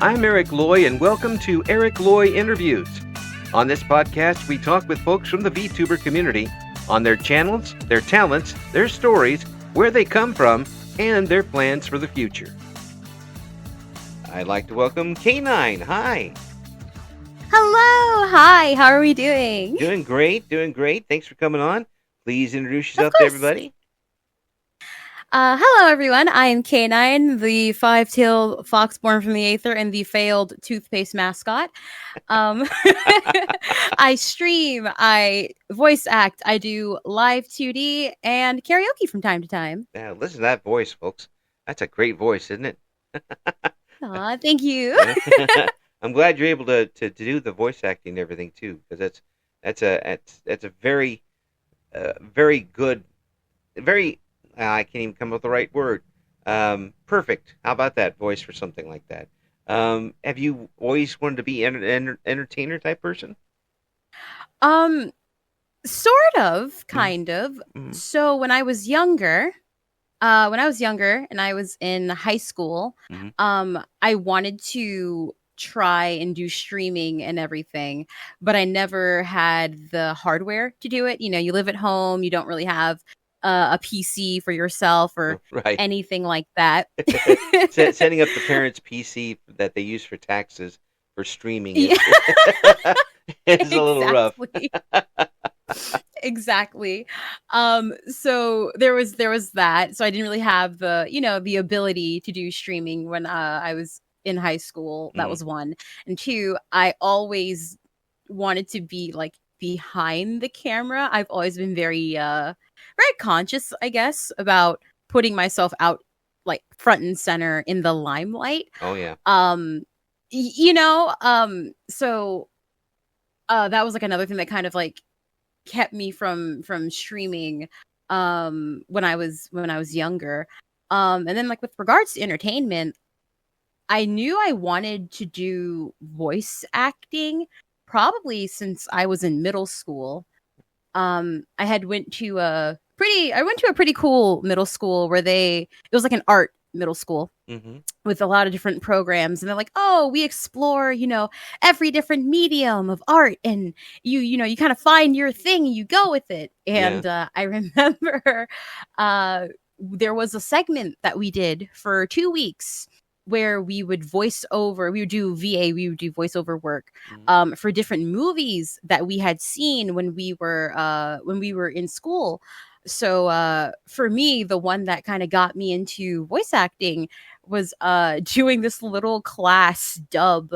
I'm Eric Loy, and welcome to Loy Interviews. On this podcast, we talk with folks from the VTuber community on their channels, their talents, their stories, where they come from, and their plans for the future. I'd like to welcome KeiNyne. Hi. Hello. Hi. How are we doing? Doing great. Thanks for coming on. Please introduce Of yourself to course. everybody. Hello, everyone. I am Kei-Nyne, the five-tailed fox born from the Aether and the failed toothpaste mascot. I stream, I voice act, I do live 2D and karaoke from time to time. Now, listen to that voice, folks. That's a great voice, isn't it? Aw, thank you. I'm glad you're able to do the voice acting and everything too, because that's a very good, very I can't even come up with the right word. Perfect. How about that voice for something like that? Have you always wanted to be an entertainer type person? Sort of, kind of. Mm-hmm. So when I was younger and I was in high school, I wanted to try and do streaming and everything, but I never had the hardware to do it. You know, you live at home, you don't really have a PC for yourself or anything like that. Setting up the parents' PC that they use for taxes for streaming is a little rough. Exactly. So there was that. So I didn't really have the ability to do streaming when I was in high school. That was one. And two, I always wanted to be like behind the camera. I've always been very conscious, I guess, about putting myself out like front and center in the limelight. Oh yeah. So that was like another thing that kind of like kept me from streaming when I was younger. And then like with regards to entertainment, I knew I wanted to do voice acting probably since I was in middle school. I went to a pretty cool middle school where it was like an art middle school with a lot of different programs, and they're like, oh, we explore, every different medium of art, and you kind of find your thing and you go with it. And I remember there was a segment that we did for 2 weeks where we would do voiceover work for different movies that we had seen when we were in school. So for me, the one that kind of got me into voice acting was doing this little class dub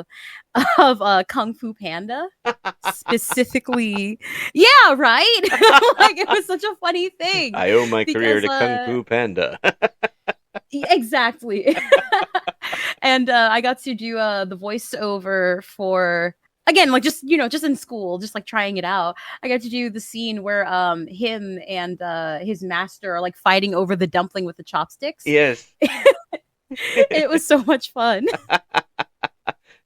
of Kung Fu Panda. Specifically, yeah, right. Like, it was such a funny thing. I owe my career to Kung Fu Panda. Exactly. And I got to do the voiceover for, again, like just in school, just like trying it out. I got to do the scene where him and his master are like fighting over the dumpling with the chopsticks. Yes. It was so much fun.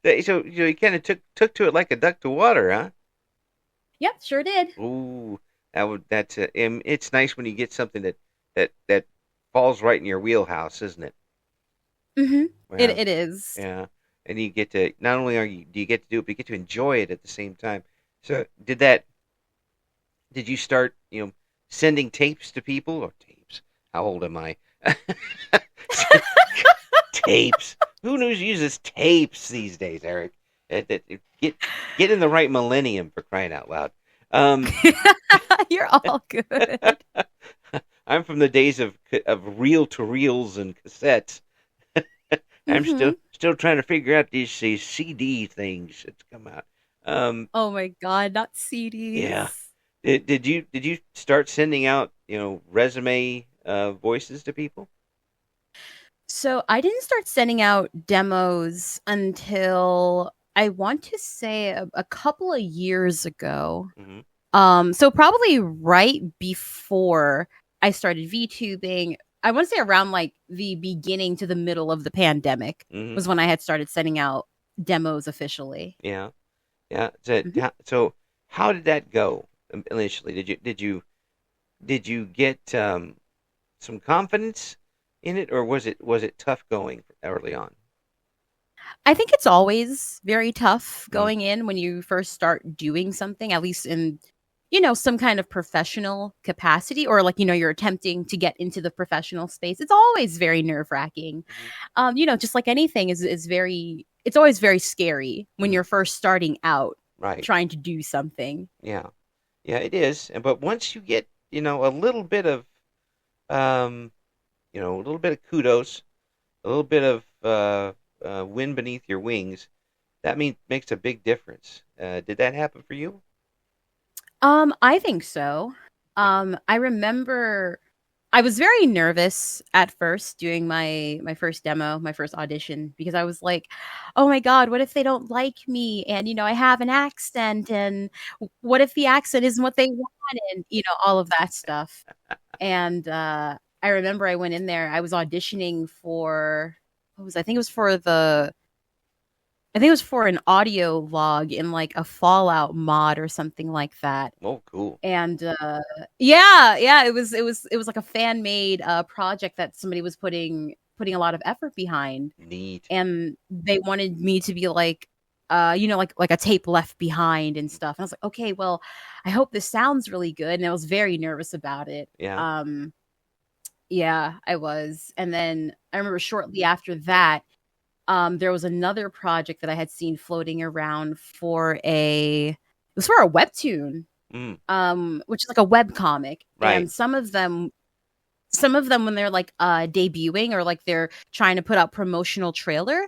So you kind of took to it like a duck to water, huh? Yep, sure did. Ooh, it's nice when you get something that falls right in your wheelhouse, isn't it? Mm-hmm. Wow. It is. Yeah, and you get to not only do you get to do it, but you get to enjoy it at the same time. So did you start sending tapes to people or tapes? How old am I? Tapes. Who uses tapes these days, Eric? Get in the right millennium, for crying out loud. You're all good. I'm from the days of reel-to-reels and cassettes. I'm still trying to figure out these CD things that's come out. Oh my God, not CDs. Yeah. Did you start sending out resume voices to people? So I didn't start sending out demos until I want to say a couple of years ago. So probably right before I started VTubing. I want to say around like the beginning to the middle of the pandemic was when I had started sending out demos officially. Yeah. So how did that go initially? Did you get some confidence in it, or was it tough going early on? I think it's always very tough Mm, going in when you first start doing something, at least in, some kind of professional capacity, or like, you're attempting to get into the professional space. It's always very nerve wracking. mhm, Just like anything it's always very scary when mm, you're first starting out right. trying to do something. Yeah. Yeah, it is. But once you get, a little bit of, um, a little bit of kudos, a little bit of wind beneath your wings, that makes a big difference. Did that happen for you? I think so. Yeah. I remember I was very nervous at first doing my first demo, my first audition, because I was like, "Oh my god, what if they don't like me? And I have an accent, and what if the accent isn't what they want?" And all of that stuff. And I remember I went in there. I was auditioning for what was I think it was for the I think it was for an audio log in like a Fallout mod or something like that. Oh, cool. And yeah, it was like a fan made project that somebody was putting a lot of effort behind, Neat. and they wanted me to be like like a tape left behind and stuff. And I was like, okay, well, I hope this sounds really good. And I was very nervous about it. Yeah. Yeah, I was. And then I remember shortly after that, there was another project that I had seen floating around it was for a webtoon, Mm, which is like a web comic. right. And some of them when they're like debuting, or like they're trying to put out promotional trailers,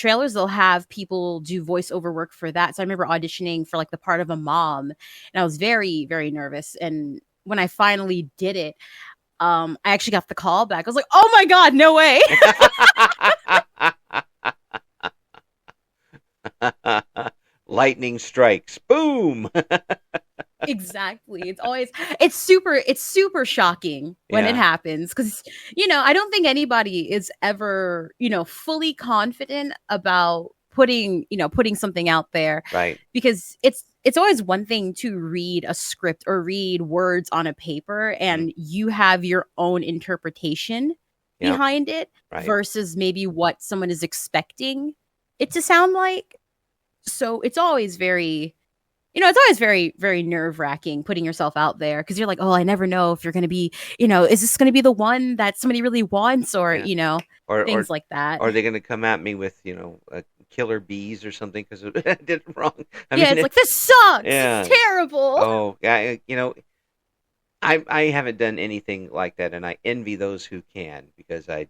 they'll have people do voiceover work for that. So I remember auditioning for like the part of a mom, and I was very, very nervous. And when I finally did it, I actually got the call back. I was like, oh my god, no way. Lightning strikes. Boom. Exactly. It's super shocking when it Yeah. happens, because I don't think anybody is ever, fully confident about putting something out there, Right. because it's always one thing to read a script or read words on a paper Mm, and you have your own interpretation yeah. behind it Right. versus maybe what someone is expecting it to sound like. So it's always very, very nerve wracking putting yourself out there, because you're like, oh, I never know if you're going to be, is this going to be the one that somebody really wants, or, Yeah. Or or things like that. or are they going to come at me with, killer bees or something because I did it wrong? I Yeah, mean, it's like, this sucks. It's yeah. terrible. Oh, yeah. I haven't done anything like that, and I envy those who can because I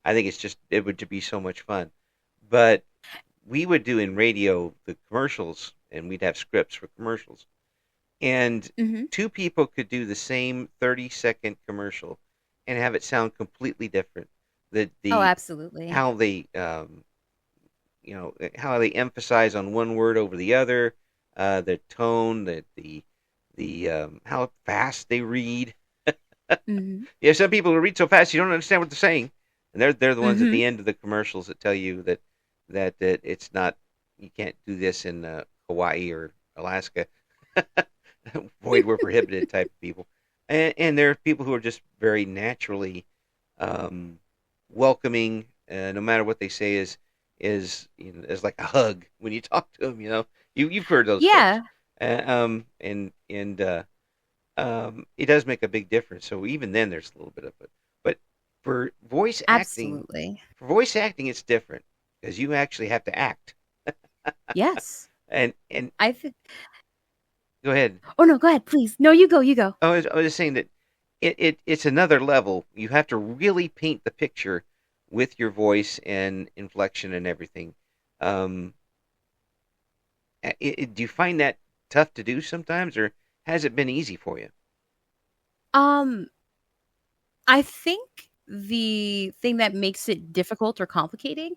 think it would be so much fun. But we would do in radio the commercials, and we'd have scripts for commercials, and Hmm. two people could do the same 30-second commercial and have it sound completely different. Oh, The absolutely. how they how they emphasize on one word over the other, the tone, the how fast they read. Hmm. Yeah, some people who read so fast you don't understand what they're saying, and they're the ones at Hmm. the end of the commercials that tell you that it's not, you can't do this in Hawaii or Alaska. Void were prohibited type of people, and there are people who are just very naturally um, welcoming. No matter what they say is like a hug when you talk to them. You've heard those folks, Yeah, and it does make a big difference. So even then, there's a little bit of it. But for voice acting, absolutely. for voice acting, it's different because you actually have to act. Yes. And I think. go ahead. Oh no, go ahead, please. No, you go. You go. I was just saying that it's another level. You have to really paint the picture with your voice and inflection and everything. Um, do you find that tough to do sometimes, or has it been easy for you? Um, I think the thing that makes it difficult or complicating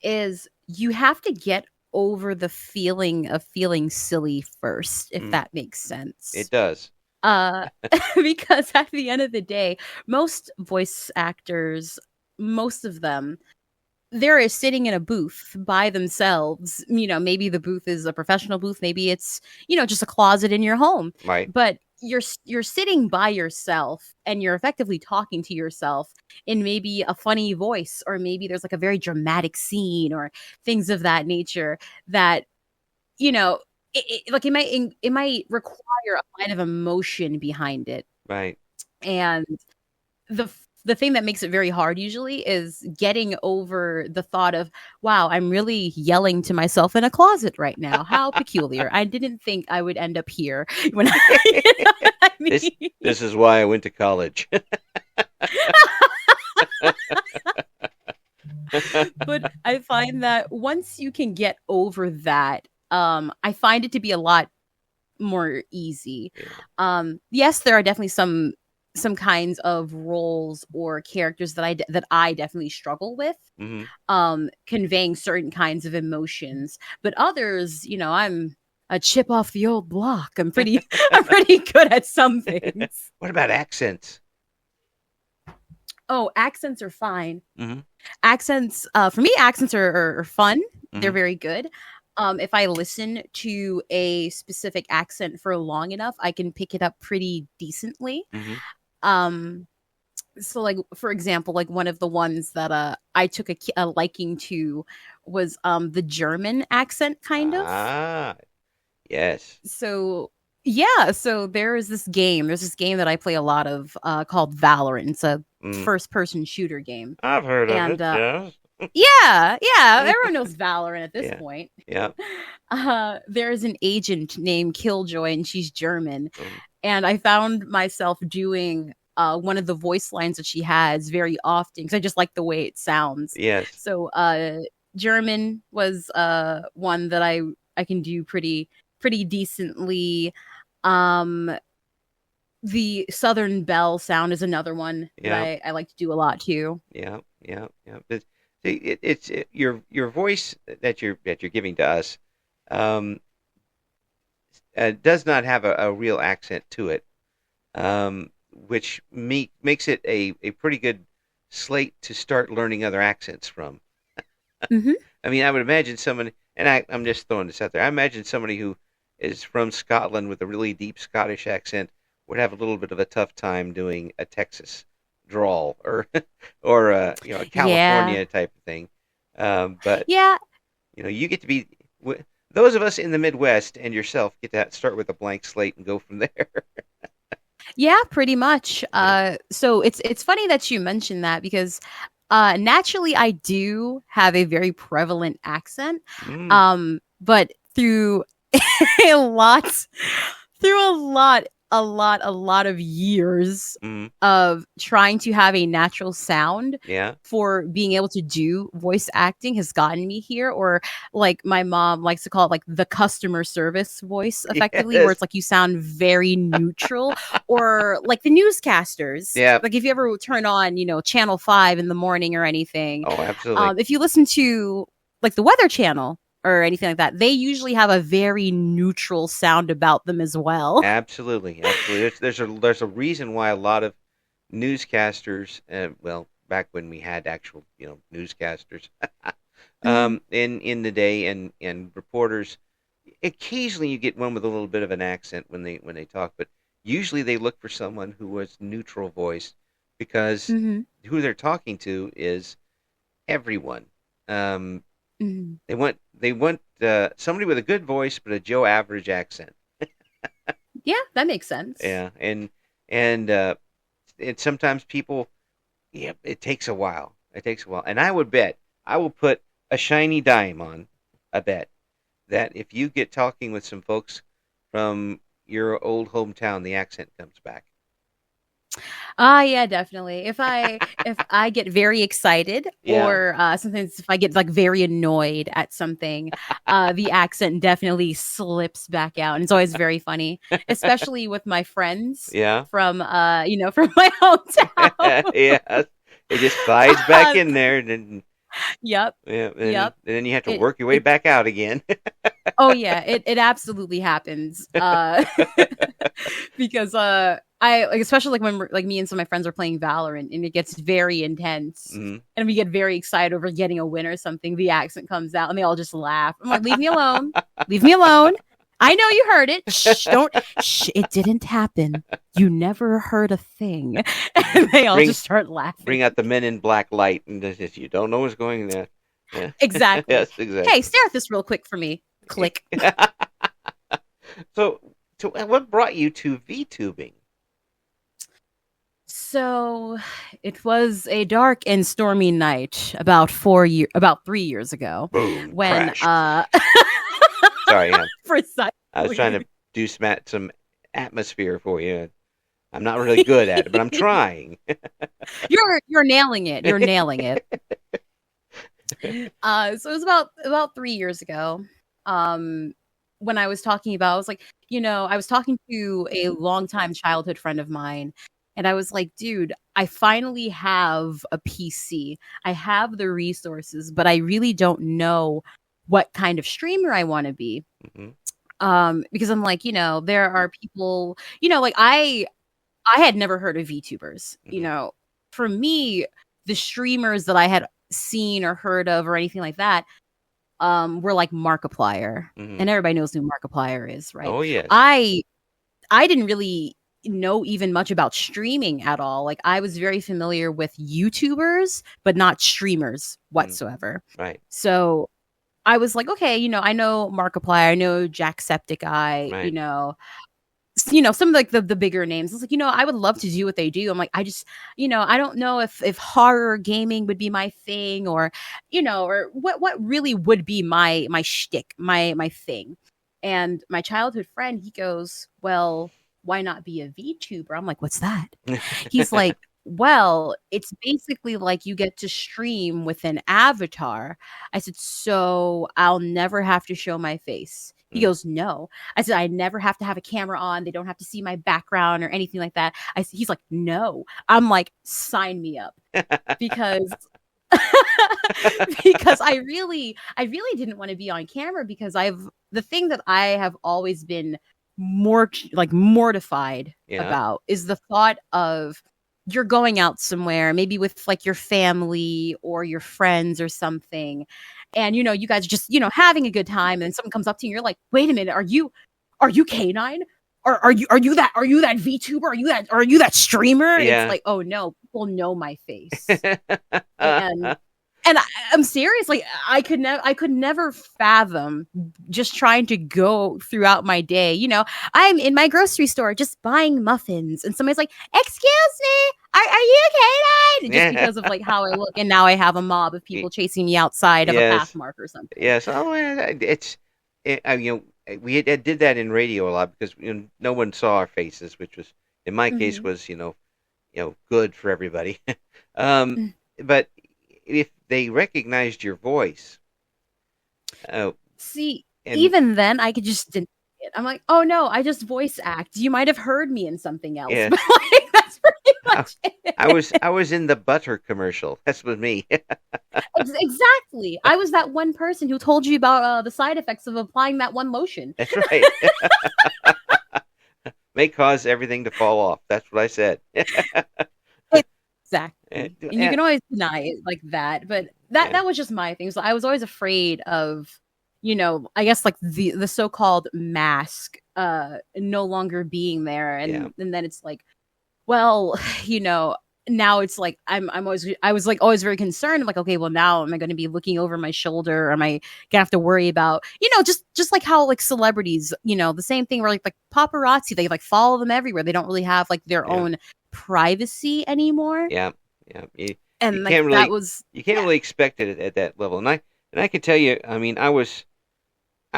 is you have to get over the feeling of feeling silly first, if Mm, that makes it sense. does. Uh, because at the end of the day, most voice actors, most of them, they're sitting in a booth by themselves. Maybe the booth is a professional booth, maybe it's, just a closet in your home. Right. But you're sitting by yourself and you're effectively talking to yourself in maybe a funny voice, or maybe there's like a very dramatic scene or things of that nature that, you know, like it might require a lot of emotion behind it. Right. And the thing that makes it very hard usually is getting over the thought of, wow, I'm really yelling to myself in a closet right now. How peculiar. I didn't think I would end up here when I, you know what I This mean? this is why I went to college. But I find that once you can get over that, I find it to be a lot more easy. Yeah. Yes, there are definitely some kinds of roles or characters that I definitely struggle with, Hmm. conveying certain kinds of emotions, but others, I'm a chip off the old block. I'm pretty I'm pretty good at some things. What about accents? Oh, accents are fine. Hmm. Accents, for me, accents are fun. They're Hmm. very good. If I listen to a specific accent for long enough, I can pick it up pretty decently. Hmm. Um, so, like, for example, like one of the ones that I took a liking to was the German accent, kind of. Ah, yes. So yeah, so there's this game that I play a lot of, called Valorant. It's a Mm. first person shooter game. I've heard of And it. Yes. yeah, everyone knows Valorant at this Yeah. point. Yeah. There's an agent named Killjoy, and she's German. Mm. And I found myself doing one of the voice lines that she has very often because I just like the way it sounds. Yes. So German was one that I can do pretty decently. Um, the Southern Belle sound is another one that Yeah. I like to do a lot too. Yeah. Yeah. Yeah. See, your voice that you're giving to us um, does not have a real accent to it, which makes it a pretty good slate to start learning other accents from. Hmm. I mean, I would imagine someone, and I'm just throwing this out there. I imagine somebody who is from Scotland with a really deep Scottish accent would have a little bit of a tough time doing a Texas drawl or or a Yeah. California type of thing. But Yeah, you get to be those of us in the Midwest and yourself get to start with a blank slate and go from there. yeah, pretty much. Yeah. So it's funny that you mentioned that because naturally I do have a very prevalent accent. Mm, But through a lot through a lot of years mm, of trying to have a natural sound yeah. for being able to do voice acting has gotten me here, or like my mom likes to call it, like the customer service voice, effectively, where Yes. it's like you sound very neutral, or like the newscasters, Yeah. like if you ever turn on channel 5 in the morning or anything, Oh, absolutely. if you listen to like the weather channel or anything like that, they usually have a very neutral sound about them as well. Absolutely. Absolutely. There's a reason why a lot of newscasters, well, back when we had actual, newscasters, Mhm. in the day, and reporters, occasionally you get one with a little bit of an accent when they talk, but usually they look for someone who was neutral voiced because Mhm. who they're talking to is everyone. Um, Mhm. they want somebody with a good voice but a Joe Average accent. Yeah, that makes sense. Yeah, and sometimes people, yeah, it takes a while. It takes a while, and I will put a shiny dime on a bet that if you get talking with some folks from your old hometown, the accent comes back. Yeah, definitely. If I get very excited, Yeah. or sometimes if I get like very annoyed at something, the accent definitely slips back out, and it's always very funny, especially with my friends Yeah. from from my hometown. Yeah. It just slides back Uh, in there, and then yep, yeah, and yep. then you have to It work your way it back out again. Oh yeah, it absolutely happens. Because I like, especially like when like me and some of my friends are playing Valorant and it gets very intense Mhm. and we get very excited over getting a win or something, the accent comes out and they all just laugh. I'm like, leave me alone. Leave me alone. I know you heard it. Shh, don't. Shh, it didn't happen. You never heard a thing. And they all bring just start laughing. bring out the Men in Black light, and you don't know what's going there. Yeah. Exactly. Yes, Hey, exactly. stare at this real quick for me. Click. So, what brought you to VTubing? So it was a dark and stormy night about 3 years ago Boom, when crash. Sorry, I was trying precisely to do some atmosphere for you. I'm not really good at it, but I'm trying. you're nailing it. You're nailing it. So it was about 3 years ago. When I was talking about, I was like, I was talking to a longtime childhood friend of mine, and I was like, dude, I finally have a PC. I have the resources, but I really don't know what kind of streamer I want to be. Mhm, Because I'm like, there are people, like I had never heard of VTubers. mhm, For me, the streamers that I had seen or heard of or anything like that, were like Markiplier, mhm. and everybody knows who Markiplier is, right? Oh yes. I didn't really know even much about streaming at all. Like I was very familiar with YouTubers, but not streamers Mm, whatsoever. right, So I was like, okay, I know Markiplier, I know Jacksepticeye, right. some of like the bigger names. It's like, I would love to do what they do. I'm like, I just, I don't know if horror gaming would be my thing, or, or what really would be my shtick, my thing. And my childhood friend, he goes, well, why not be a VTuber? I'm like, what's that? He's like, well, it's basically like you get to stream with an avatar. I said, so I'll never have to show my face. He Mm. goes, no. I said, I never have to have a camera on. They don't have to see my background or anything like that. He's like, no. I'm like, sign me up, because because I really didn't want to be on camera, because the thing that I have always been more like mortified Yeah, about is the thought of you're going out somewhere, maybe with like your family or your friends or something, and you guys are just having a good time, and someone comes up to you and you're like, wait a minute, are you KeiNyne? Are you that VTuber? Are you that streamer? It's yeah. like, oh no, people know my face. And I'm serious. Like I could never fathom just trying to go throughout my day. I'm in my grocery store just buying muffins, and somebody's like, "Excuse me, are you okay?" Just Yeah. because of like how I look, and now I have a mob of Y- people chasing me outside of a path Yes, mark or something. yes. Oh, yeah, we did that in radio a lot because no one saw our faces, which was in my case Mhm. was good for everybody. um, Mm. but if they recognized your voice, uh, See, and even then, I could just deny it. I'm like, oh no, I just voice act. You might have heard me in something else, yeah, but like that's pretty I, much I it. was I was in the butter commercial. That's with me. Exactly. I was that one person who told you about the side effects of applying that one lotion. That's right. May cause everything to fall off. That's what I said. Exactly. And you can always deny it like that, but that Yeah, that was just my thing. So I was always afraid of, I guess like the so-called mask no longer being there, yeah, and then it's like, well, you know, now it's like I was like always very concerned. I'm like, okay, well now am I going to be looking over my shoulder? Or am I gonna have to worry about, just like how like celebrities, the same thing where like paparazzi, they like follow them everywhere. They don't really have like their yeah, own privacy anymore. yeah, yeah. You And like can't that really was you can't yeah. really expect it at that level. And I can tell you, I mean, I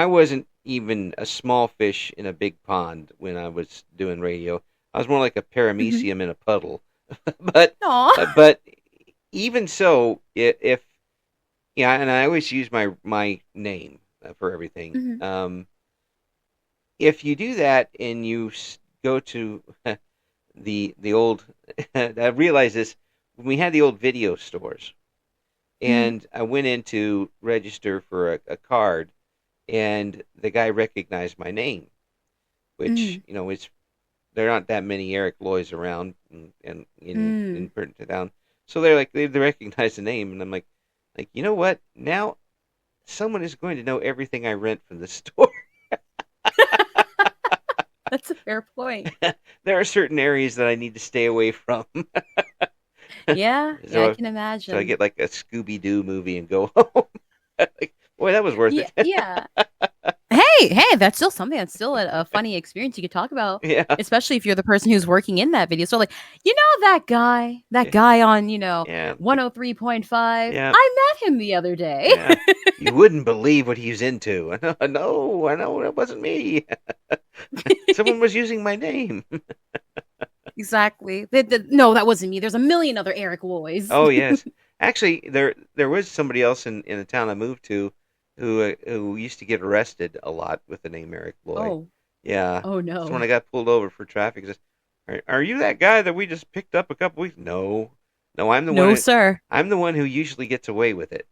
wasn't even a small fish in a big pond when I was doing radio. I was more like a Mhm. paramecium in a puddle. but Aw. but even so, if yeah, and I always use my name for everything. Mhm. If you do that and you go to the old, I realized this when we had the old video stores, Mhm. and I went in to register for a card, and the guy recognized my name, which Mhm. it's there aren't that many Eric Loys around and in Mm. Burton Town, so they're like they recognize the name, and I'm like you know what? Now someone is going to know everything I rent from the store. fair point. There are certain areas that I need to stay away from. Yeah, yeah, I So can so I imagine. get like a Scooby Doo movie and go home. Like, boy, that was worth Yeah, it. yeah. Hey, that's still something. That's still a funny experience you could talk about, Yeah. especially if you're the person who's working in that video. So, like, that Yeah. guy on, Yeah. Like, 103.5. yeah. I met him the other day. Yeah. You wouldn't believe what he's into. I know, that wasn't me. Someone was using my name. Exactly. No, that wasn't me. There's a million other Eric Loys. Oh yes, actually, there was somebody else in the town I moved to who used to get arrested a lot with the name Eric Loy. Oh, Yeah, oh so when no. I got pulled over for traffic, he says, are you that guy that we just picked up a couple weeks? No, no, No, sir. I'm the one who usually gets away with it.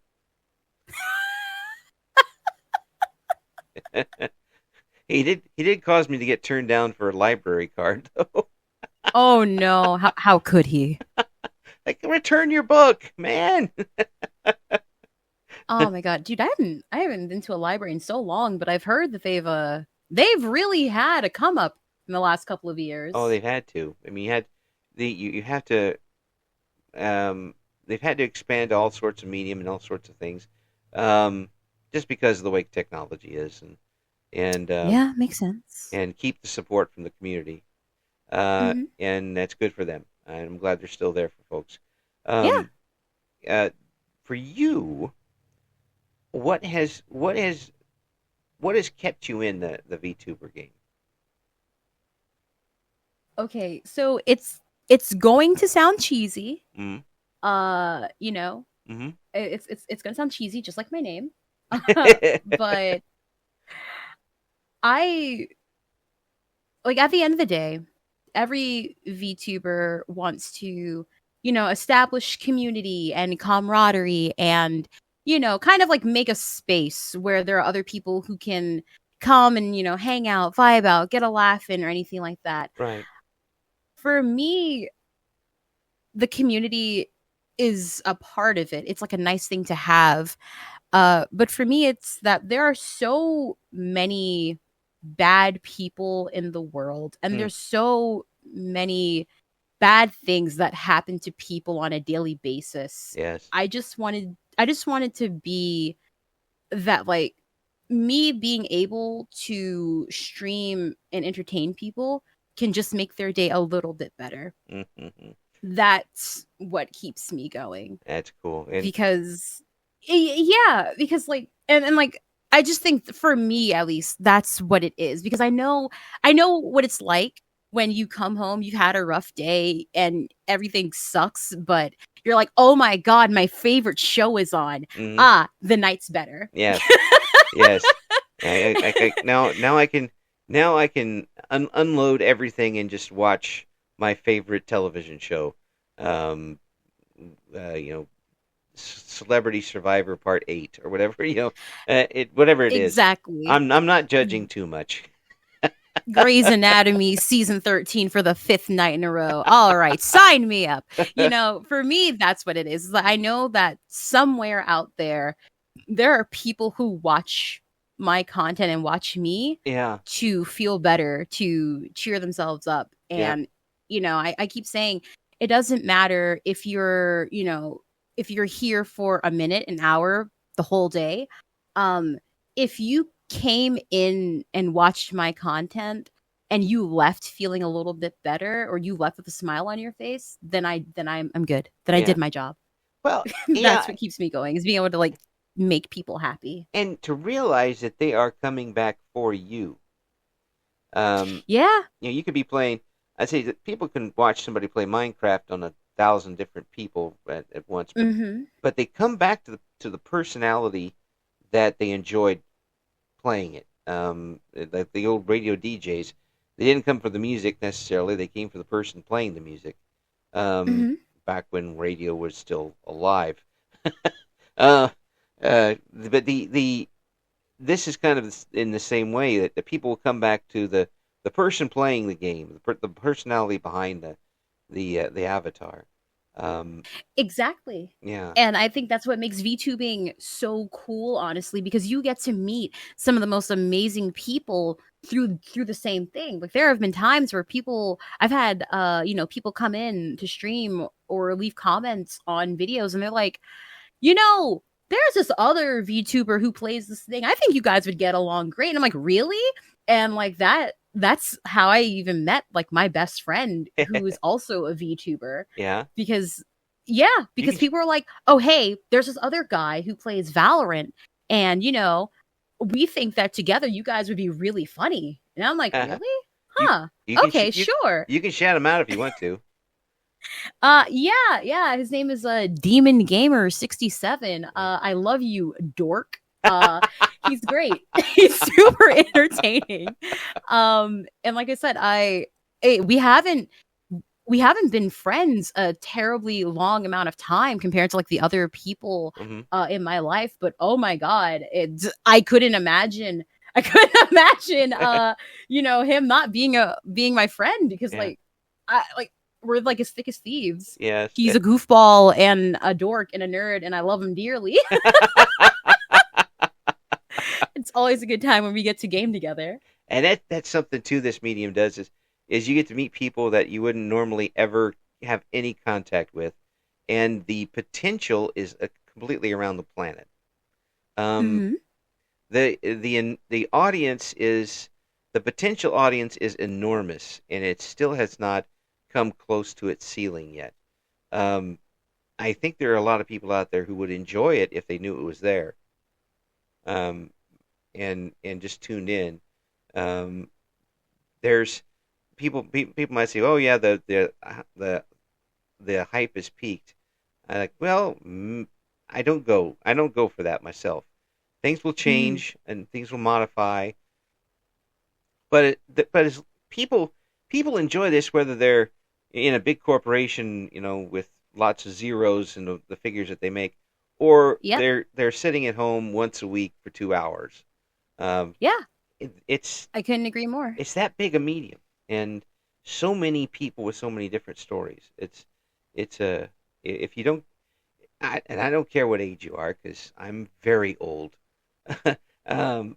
He did cause me to get turned down for a library card though. Oh no. How could he? Like, return your book, man. Oh my god, dude, I haven't been to a library in so long, but I've heard that they've really had a come up in the last couple of Oh, years. they've had to. I mean, you have to they've had to expand all sorts of medium and all sorts of things, um, just because of the way technology is, and Yeah, makes sense. and keep the support from the community, Hmm. and that's good for them. I'm glad they're still there for folks. Yeah. Um, uh, for you, what has what has kept you in the VTuber game? Okay, so it's going to sound cheesy. Mm-hmm. Uh, you know, Mm-hmm. it's gonna sound cheesy, just like my name. But I like at the end of the day, every VTuber wants to, establish community and camaraderie and, kind of like make a space where there are other people who can come and, hang out, vibe out, get a laugh in or anything like that. Right. For me, the community is a part of it. It's like a nice thing to have. But for me, it's that there are so many bad people in the world, and Mm, there's so many bad things that happen to people on a daily basis. yes. I just wanted to be that, like, me being able to stream and entertain people can just make their day a little bit better. Mm-hmm. That's what keeps me going That's cool. And because yeah, because like and like I just think for me at least that's what it is, because I know what it's like when you come home, you've had a rough day and everything sucks, but you're like, "Oh my god, my favorite show is on." mm-hmm. Ah, the night's better. Yes. Yes. Now I can unload everything and just watch my favorite television show. Um, you know, Celebrity Survivor Part 8 or whatever, whatever it is. Exactly. I'm not judging too much. Grey's Anatomy season 13 for the fifth night in a row. All right, sign me up. For me, that's what it is. I know that somewhere out there are people who watch my content and watch me Yeah. to feel better, to cheer themselves up. Yeah. And, I keep saying it doesn't matter if you're here for a minute, an hour, the whole day. If you came in and watched my content and you left feeling a little bit better, or you left with a smile on your face, then I'm good. Then I Yeah. did my job. Well, That's yeah, what keeps me going, is being able to, like, make people happy. and to realize that they are coming back for you. Um, Yeah. you could be playing. I say that people can watch somebody play Minecraft on 1,000 different people at once, Mhm. but they come back to the personality that they enjoyed playing it. Like the old radio DJs, they didn't come for the music necessarily. They came for the person playing the music. Um, Mhm. Back when radio was still alive. uh, but the this is kind of in the same way that the people will come back to the person playing the game, the personality behind the avatar. Um, Exactly. yeah. And I think that's what makes VTubing so cool, honestly, because you get to meet some of the most amazing people through the same thing. Like there have been times where I've had people come in to stream or leave comments on videos and they're like, you know, there's this other VTuber who plays this thing. I think you guys would get along great. And I'm like, really? And like that's how I even met like my best friend who is also a VTuber. Yeah. Because yeah, You because can. people are like, "Oh, hey, there's this other guy who plays Valorant and we think that together you guys would be really funny." And I'm like, "Really? you Huh. you can Okay, sure." you can shout him out if you want to. Yeah. His name is Demon Gamer 67. I love you, dork. He's great. He's super entertaining. And like I said, we haven't been friends a terribly long amount of time compared to like the other people Hmm. in my life. But oh my god, I couldn't imagine. I couldn't imagine, him not being my friend because Yeah. we're like as thick as thieves. Yes. He's a goofball and a dork and a nerd, and I love him dearly. It's always a good time when we get to game together. And that's something too. This medium does is you get to meet people that you wouldn't normally ever have any contact with, and the potential is completely around the planet. Um, Hmm. the audience is the potential audience is enormous, and it still has not come close to its ceiling yet. Um, I think there are a lot of people out there who would enjoy it if they knew it was there, um, and just tuned in. Um, there's people might say, "Oh yeah, the hype is peaked." I like, well, I don't go for that myself. Things will Hmm. change and things will modify, but as people enjoy this whether they're in a big corporation, with lots of zeros in the figures that they make, or Yep. they're sitting at home once a week for 2 hours. Um, Yeah. it's I couldn't agree more. it's that big a medium, and so many people with so many different stories. It's a if you don't, and I don't care what age you are because I'm very old, um,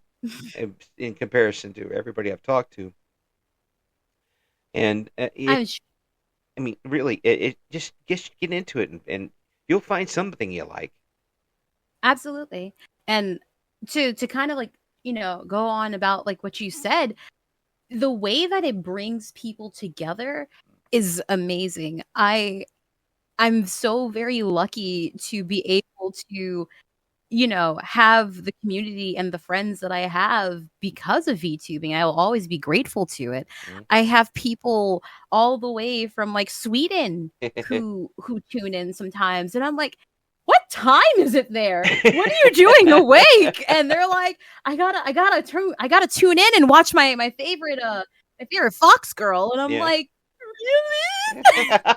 in comparison to everybody I've talked to, and I'm sh- I mean, really, it just get into it, and you'll find something you like. Absolutely. And to kind of like, go on about like what you said, the way that it brings people together is amazing. I'm so very lucky to be able to, have the community and the friends that I have because of VTubing. I will always be grateful to it. Mhm. I have people all the way from like Sweden who tune in sometimes, and I'm like, what time is it there? What are you doing awake? And they're like, I gotta tune in and watch my favorite Fox girl. And I'm Yeah. like, really?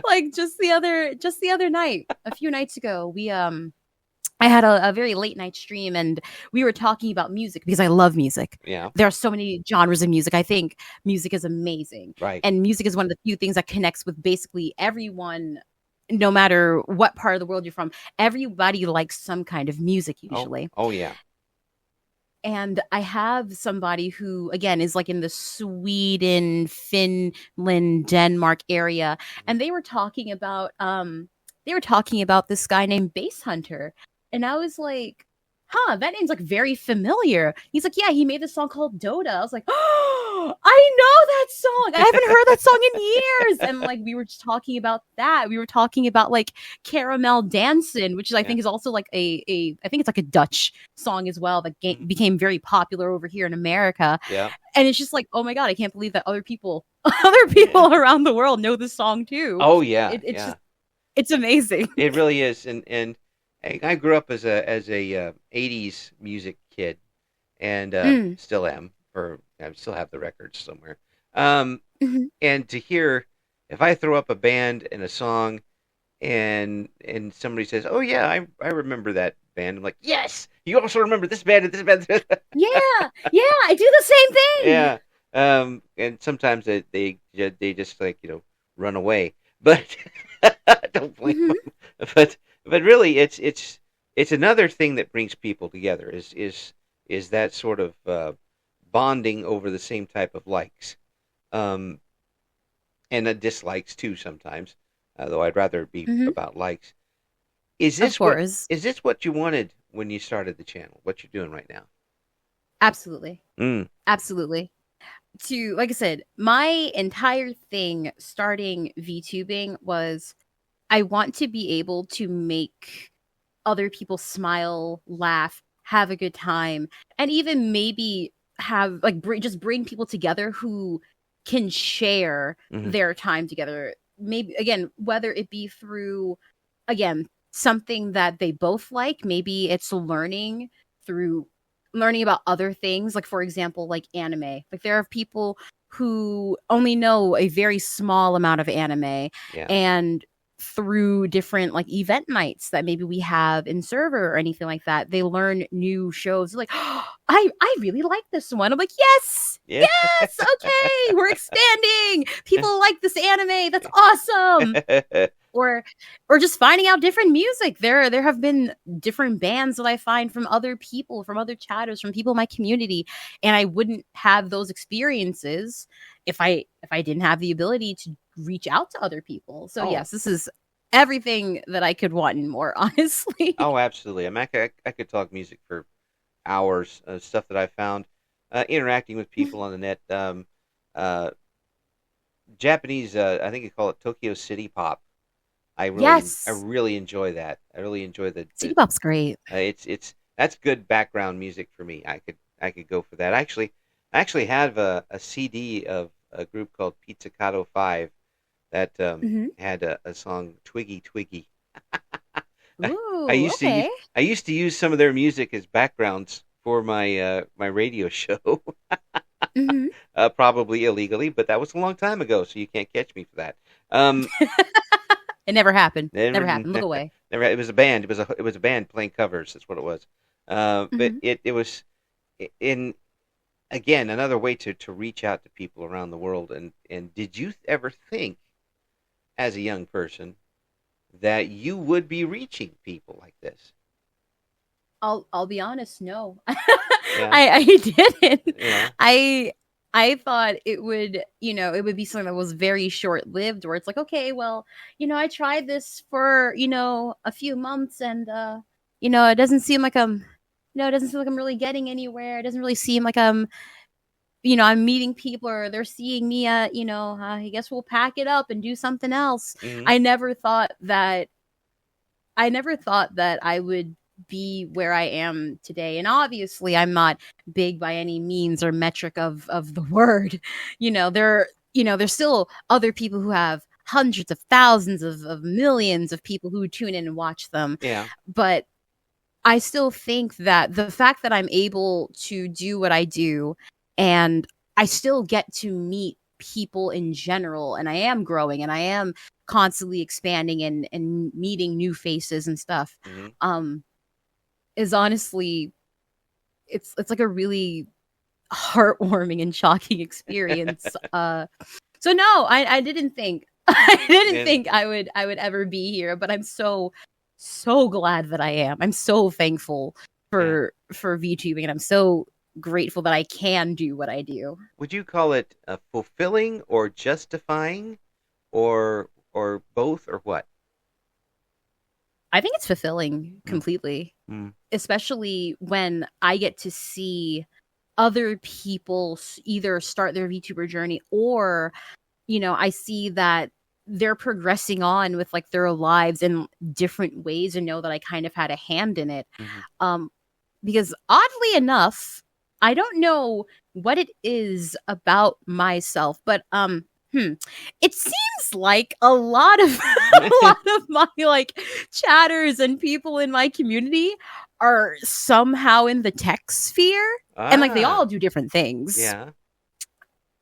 Like just the other night, a few nights ago, we I had a very late night stream and we were talking about music because I love music. Yeah. There are so many genres of music. I think music is amazing. Right. And music is one of the few things that connects with basically everyone, no matter what part of the world you're from. Everybody likes some kind of music Oh. usually. Oh yeah. And I have somebody who, again, is like in the Sweden, Finland, Denmark area, and they were talking about this guy named Bass Hunter, and I was like, "Huh, that name's like very familiar." He's like, "Yeah, he made this song called Dota." I was like, "Oh, I know that song. I haven't heard that song in years." And like we were just talking about that. We were talking about like Caramel Dancin', which is I Yeah. think is also like a I think it's like a Dutch song as well that Mhm. became very popular over here in America. Yeah. And it's just like, oh my god, I can't believe that other people around the world know this song too. Oh yeah. It's Yeah. just it's amazing. It really is, and I grew up as a '80s music kid, and Mm. still am. Or I still have the records somewhere. Um, Mhm. and to hear if I throw up a band and a song, and somebody says, "Oh yeah, I remember that band," I'm like, "Yes, you also remember this band and this band." Yeah, yeah, I do the same thing. Yeah. And sometimes they just like run away. But don't blame Hmm. them. But really, it's another thing that brings people together. Is that sort of bonding over the same type of likes, um, and dislikes too sometimes. Though I'd rather it be Hmm. about likes. Is Of this what course. is this what you wanted when you started the channel? What you're doing right now? Absolutely. Mm. Absolutely. To, like I said, my entire thing starting VTubing was I want to be able to make other people smile, laugh, have a good time, and even maybe have like just bring people together who can share Hmm. their time together. Maybe again, whether it be through again something that they both like, maybe it's through learning about other things, like for example, like anime. Like there are people who only know a very small amount of anime, Yeah. and through different like event nights that maybe we have in server or anything like that, they learn new shows. They're like, oh, I really like this one. I'm like, yes, Yeah. yes, okay, we're expanding. People like this anime. That's awesome. Or just finding out different music. There have been different bands that I find from other people, from other chatters, from people in my community, and I wouldn't have those experiences if I didn't have the ability to reach out to other people. So Oh, yes, this is everything that I could want and more, honestly. oh, absolutely. I mean, I could talk music for hours. Stuff that I found interacting with people on the net. Uh, Japanese, I think you call it Tokyo City Pop. I Yes, really enjoy that. I really enjoy City Pop's great. it's that's good background music for me. I could go for that. I actually have a CD of a group called Pizzicato Five that Hmm. had a song Twiggy Twiggy. I Ooh, used to use okay. I used to use some of their music as backgrounds for my radio show, Hmm. probably illegally, but that was a long time ago, so you can't catch me for that. Um, It never happened. never, Never happened. Look away. never. It was a band. It was a band playing covers. That's what it was. But Hmm. it was in again another way to reach out to people around the world. And did you ever think, as a young person, that you would be reaching people like this? I'll be honest, no. Yeah, I didn't. yeah. I thought it would, it would be something that was very short-lived where it's like, okay, well, I tried this for, a few months and it doesn't seem like it doesn't seem like I'm really getting anywhere. It doesn't really seem like I'm meeting people or they're seeing me at, I guess we'll pack it up and do something else. Hmm. I never thought that I never thought that I would be where I am today. And obviously I'm not big by any means or metric of the word. There's still other people who have hundreds of thousands of millions of people who tune in and watch them. Yeah. But I still think that the fact that I'm able to do what I do and I still get to meet people in general and I am growing and I am constantly expanding and meeting new faces and stuff Hmm. um is honestly it's like a really heartwarming and shocking experience. So no, I didn't think I didn't And think I would ever be here, but I'm so glad that I am. I'm so thankful yeah. for VTubing, and I'm so grateful that I can do what I do. Would you call it fulfilling or justifying, or both, or what? I think it's fulfilling Mm. completely, Mm. especially when I get to see other people either start their VTuber journey or I see that they're progressing on with like their lives in different ways and know that I kind of had a hand in it. Hmm. Um, because oddly enough, I don't know what it is about myself, but it seems like a lot of a lot of my like chatters and people in my community are somehow in the tech sphere, and like they all Ah, do different things. yeah,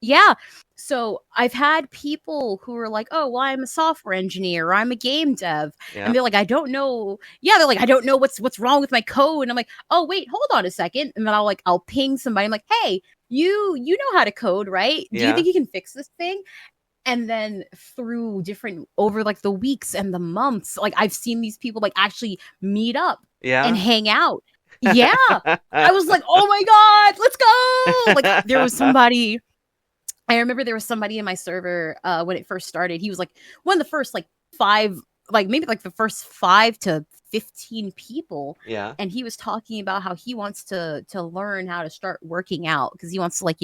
Yeah. So I've had people who are like, oh, well, I'm a software engineer or I'm a game dev. And yeah. they're like, I don't know. Yeah, they're like, I don't know what's wrong with my code. And I'm like, oh, wait, hold on a second. And then I'll ping somebody. I'm like, hey, you know how to code, right? Do you Yeah. think you can fix this thing? And then through different over like the weeks and the months, like I've seen these people like actually meet up and Yeah. hang out. Yeah. I was like, oh my God, let's go. Like there was somebody, I remember there was somebody in my server when it first started. He was like one of the first like five, like maybe like the first 5 to 15 people. Yeah. And he was talking about how he wants to learn how to start working out because he wants to like,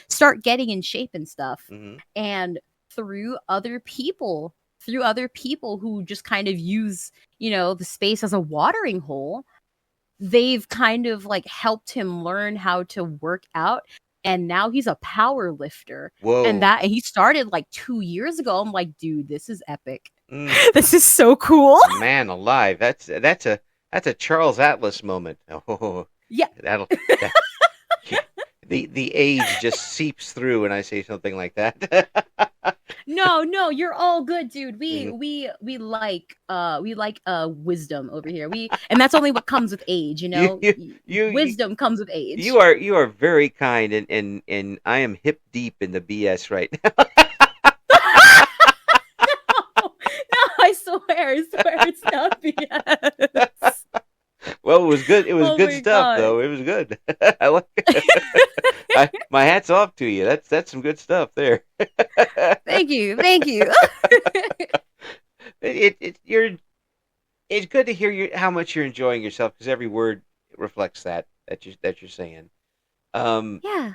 start getting in shape and stuff. Hmm. And through other people who just kind of use, the space as a watering hole, they've kind of like helped him learn how to work out, and now he's a power lifter. And Whoa. that and he started like 2 years ago. I'm like, dude, this is epic. Mm, This is so cool. man alive. That's a Charles Atlas moment. Oh, Yeah. that'll that, the age just seeps through when I say something like that. No, you're all good, dude. We Mhm. we like wisdom over here. And that's only what comes with age, you, you you wisdom comes with age. you are very kind, and I am hip deep in the BS right now. No, I swear it's not BS. Well, it was good. It was Oh good my stuff, God. though. It was good. I like. My hat's off to you. That's some good stuff there. Thank you. Thank you. You're it's good to hear how much you're enjoying yourself because every word reflects that you're saying. Um, Yeah.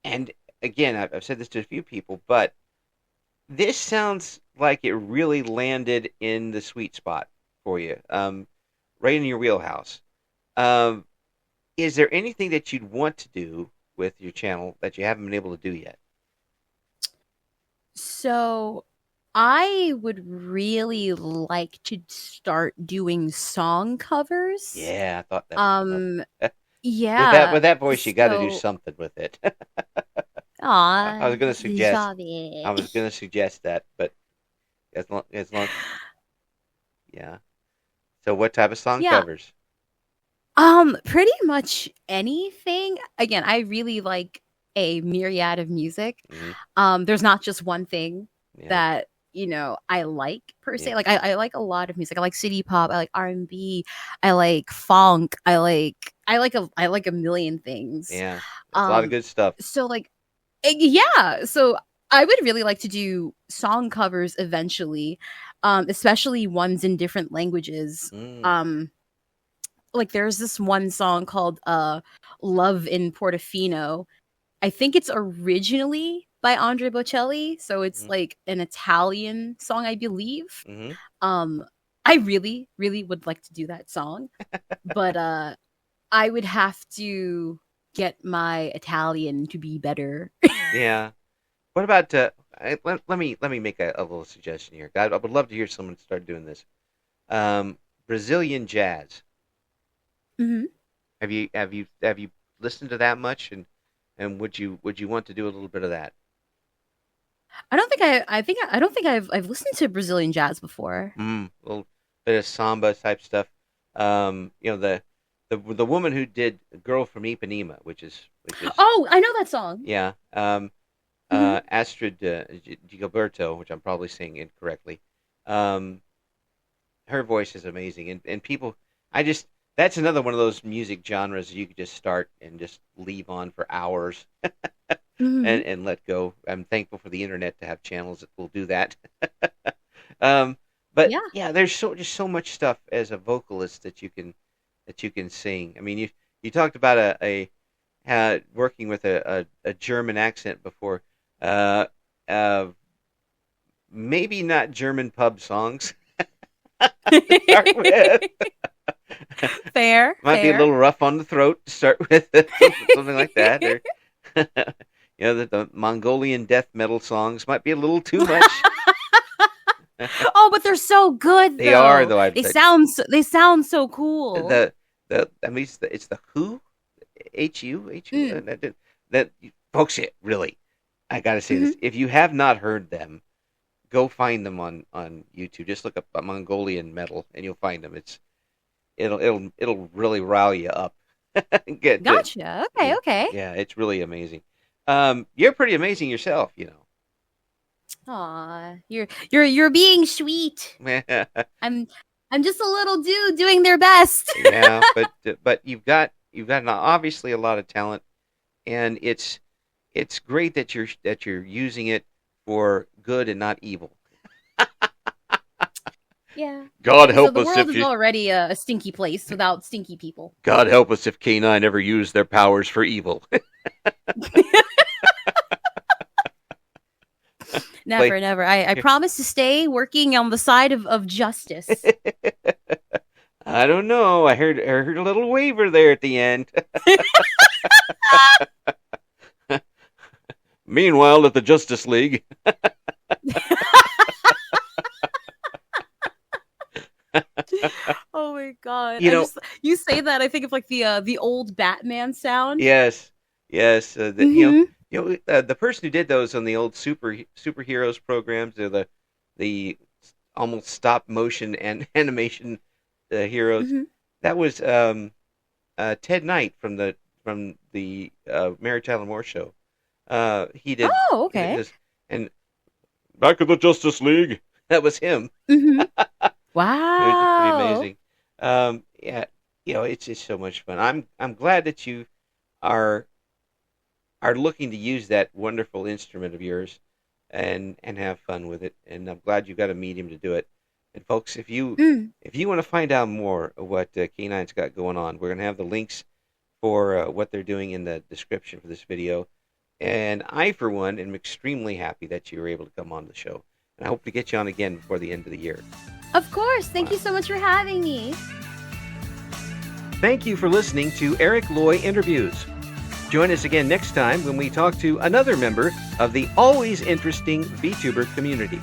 and again, I've said this to a few people, but this sounds like it really landed in the sweet spot for you, right in your wheelhouse. Um, is there anything that you'd want to do with your channel that you haven't been able to do yet? So I would really like to start doing song covers. Yeah, I thought that was Um, with that yeah. with that voice, you got to do So, something with it. I aw, was gonna suggest stop I it. was gonna suggest that, but as long yeah. So what type of song Yeah. covers? Pretty much anything. Again, I really like a myriad of music. Hmm. There's not just one thing Yeah, that, I like per yeah, se. Like I like a lot of music. I like city pop, I like R&B, I like funk, I like a million things. yeah. That's a lot of Um, good stuff. so like yeah, so I would really like to do song covers eventually, especially ones in different languages. Mm, Like there's this one song called Love in Portofino. I think it's originally by Andre Bocelli, so it's mm, like an Italian song, I believe. mm. Um I really really would like to do that song, but I would have to get my Italian to be better. Yeah. What about let me make a little suggestion here. God, I would love to hear someone start doing this. Um, Brazilian jazz. Mhm. Have you listened to that much, and would you want to do a little bit of that? I don't think I've listened to Brazilian jazz before. A little bit of samba type stuff. The woman who did "Girl from Ipanema," which is Oh, I know that song. yeah, Mhm. Astrid Gilberto, which I'm probably saying incorrectly. Um, her voice is amazing, and people, I just that's another one of those music genres you could just start and just leave on for hours Mhm. and let go. I'm thankful for the internet to have channels that will do that. Um, but Yeah. yeah, there's just so much stuff as a vocalist that you can sing. I mean, you talked about working with a German accent before. Uh, uh, maybe not German pub songs to start with. Fair, Might be a fair. little rough on the throat to start with, something like that. Or the Mongolian death metal songs might be a little too much. Oh, but they're so good They are though. though. They sound so cool. The I mean it's the Who, Hu. Mm. That folks, really, I gotta say this. Mhm. If you have not heard them, go find them on YouTube. Just look up Mongolian metal, and you'll find them. It'll really rile you up. Get to Gotcha. Okay, yeah, okay. yeah, it's really amazing. You're pretty amazing yourself. Aw, you're being sweet. I'm I'm just a little dude doing their best. Yeah, but you've got obviously a lot of talent, and it's great that you're using it for good and not evil. Yeah. God So help the us world if is already a stinky place without stinky people. God help us if K9 ever used their powers for evil. Never, Like, never. I promise to stay working on the side of justice. I don't know. I heard a little waver there at the end. Meanwhile, at the Justice League, Oh my god! you know, You say that, I think of like the old Batman sound. yes, yes, Mm-hmm. the person who did those on the old superheroes programs, or the almost stop motion and animation heroes. Mm-hmm. That was Ted Knight from the Mary Tyler Moore Show. Oh, He did okay. this, and back of the Justice League. That was him. Mm-hmm. It was just pretty Wow. amazing. Yeah, it's just so much fun. I'm glad that you are are looking to use that wonderful instrument of yours and have fun with it. And I'm glad you got a medium to do it. And folks, Mm. if you want to find out more of what K9's got going on, we're gonna have the links for what they're doing in the description for this video. And I, for one, am extremely happy that you were able to come on the show. And I hope to get you on again before the end of the year. Of course. Thank Wow. you so much for having me. Thank you for listening to Eric Loy Interviews. Join us again next time when we talk to another member of the always interesting VTuber community.